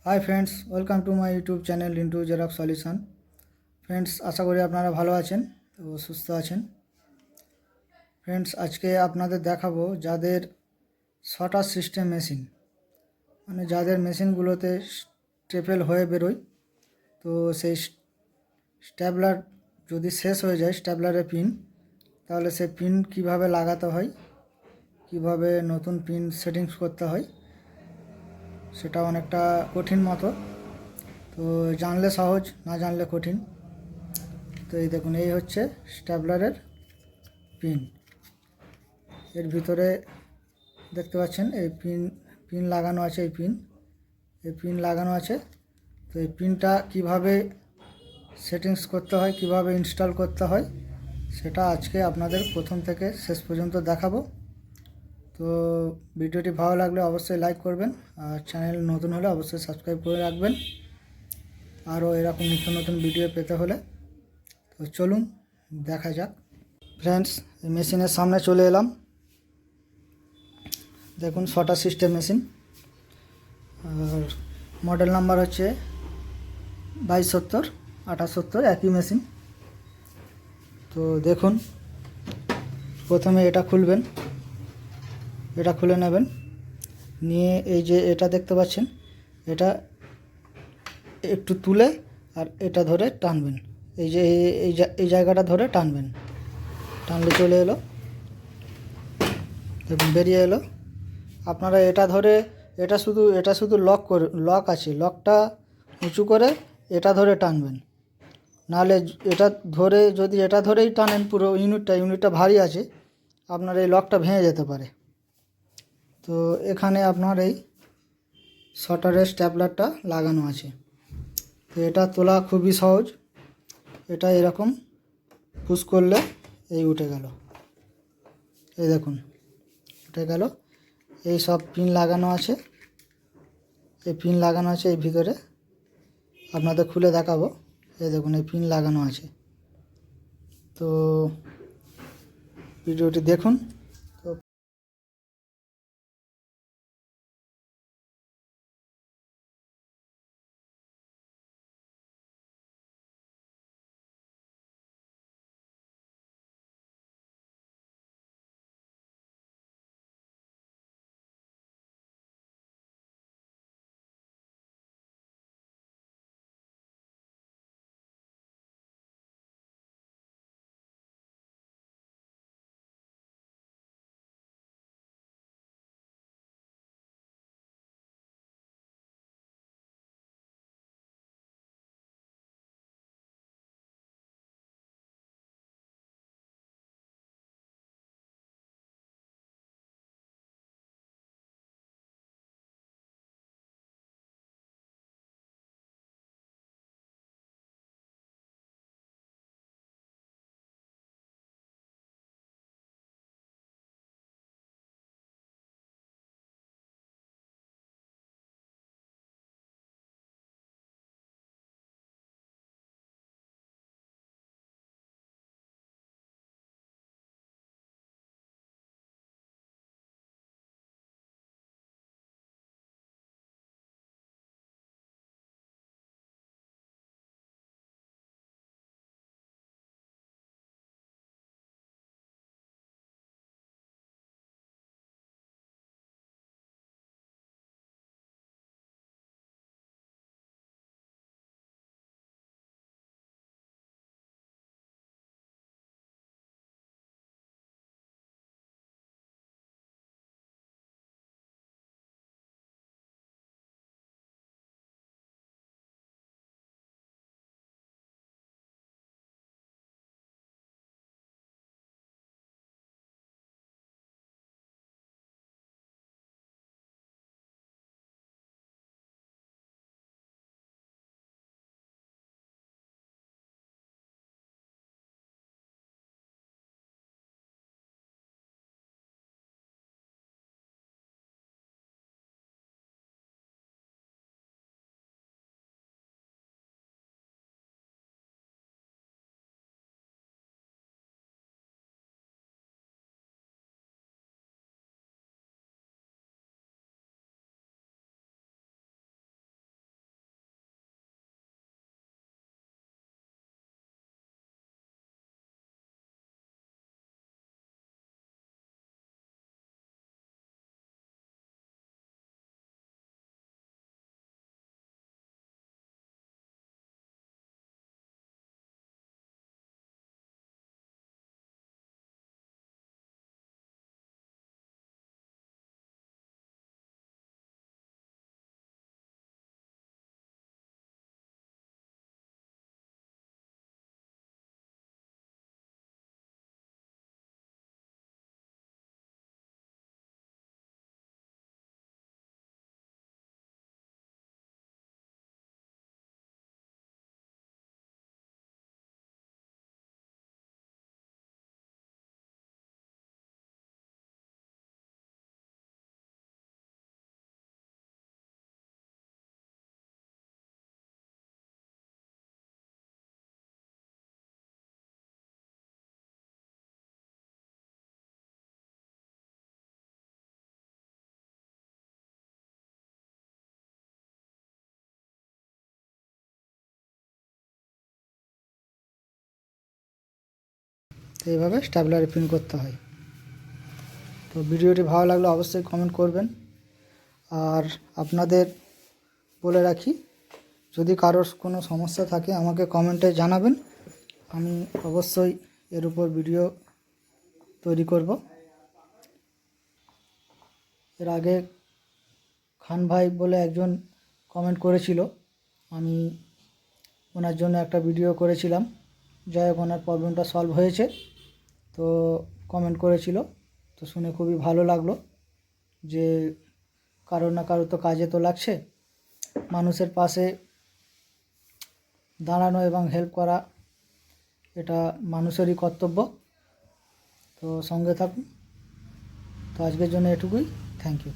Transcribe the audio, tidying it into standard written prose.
High friends, welcome to my YouTube channel Rintu xerox solution. Friends, আশা করি আপনারা ভালো আছেন ও সুস্থ আছেন। ফ্রেন্ডস, আজকে আপনাদের দেখাবো যাদের শটার সিস্টেম মেশিন, মানে যাদের মেশিনগুলোতে স্টেপেল হয়ে বেরোয়, তো সেই স্ট্যাবলার যদি শেষ হয়ে যায়, স্ট্যাবলারের পিন, তাহলে সেই পিন কিভাবে লাগাতে হয়, কিভাবে নতুন পিন সেটিংস করতে হয়, সেটা অনেকটা কঠিন মতো। তো জানলে সহজ, না জানলে কঠিন। তো এই দেখুন, এই হচ্ছে স্ট্যাবলারের পিন। এর ভিতরে দেখতে পাচ্ছেন এই পিন লাগানো আছে, এই পিন লাগানো আছে। তো এই পিনটা কিভাবে সেটিংস করতে হয়, কিভাবে ইনস্টল করতে হয়, সেটা আজকে আপনাদের প্রথম থেকে শেষ পর্যন্ত দেখাবো। তো ভিডিওটি ভালো লাগলে অবশ্যই লাইক করবেন, আর চ্যানেল নতুন হলে অবশ্যই সাবস্ক্রাইব করে রাখবেন আরও এরকম নিত্য নতুন ভিডিও পেতে হলে। তো চলুন দেখা যাক। ফ্রেন্ডস, এই মেশিনের সামনে চলে এলাম। দেখুন, শটার সিস্টেম মেশিন, আর মডেল নাম্বার হচ্ছে 2270 2870, একই মেশিন। তো দেখুন, প্রথমে এটা খুলবেন, এটা খুলে নেবেন। নিয়ে এই যে এটা দেখতে পাচ্ছেন, এটা একটু তুলে আর এটা ধরে টানবেন। এই যে এই জায়গাটা ধরে টানবেন, টানলে চলে এলো। দেখুন, বেরিয়ে এলো। আপনারা এটা ধরে, এটা শুধু লক আছে, লকটা উঁচু করে এটা ধরে টানবেন। নাহলে এটা ধরে, যদি এটা ধরেই টানেন পুরো ইউনিটটা ভারী আছে, আপনার এই লকটা ভেঙে যেতে পারে। তো এখানে আপনার এই শটারের স্ট্যাপলারটা লাগানো আছে। তো এটা তোলা খুবই সহজ। এটা এরকম পুশ করলে এই উঠে গেল, এই দেখুন উঠে গেল। এই সব পিন লাগানো আছে, এই পিন লাগানো আছে এই ভিতরে, আপনাদের খুলে দেখাবো। এই দেখুন, এই পিন লাগানো আছে। তো ভিডিওটি দেখুন। তো এইভাবে স্ট্যাপলারে প্রিন্ট করতে হয়। তো ভিডিওটি ভালো লাগলে অবশ্যই কমেন্ট করবেন। আর আপনাদের বলে রাখি, যদি কারোর কোনো সমস্যা থাকে আমাকে কমেন্টে জানাবেন, আমি অবশ্যই এর উপর ভিডিও তৈরি করব। এর আগে খান ভাই বলে একজন কমেন্ট করেছিল, আমি ওনার জন্য একটা ভিডিও করেছিলাম। যাই হোক, ওনার প্রবলেমটা সলভ হয়েছে। তো কমেন্ট করেছিল, তো শুনে খুবই ভালো লাগলো যে কারো না কারো তো কাজে তো লাগছে। মানুষের পাশে দাঁড়ানো এবং হেল্প করা এটা মানুষেরই কর্তব্য। তো সঙ্গে থাকুন। তো আজকের জন্য এটুকুই। Thank you.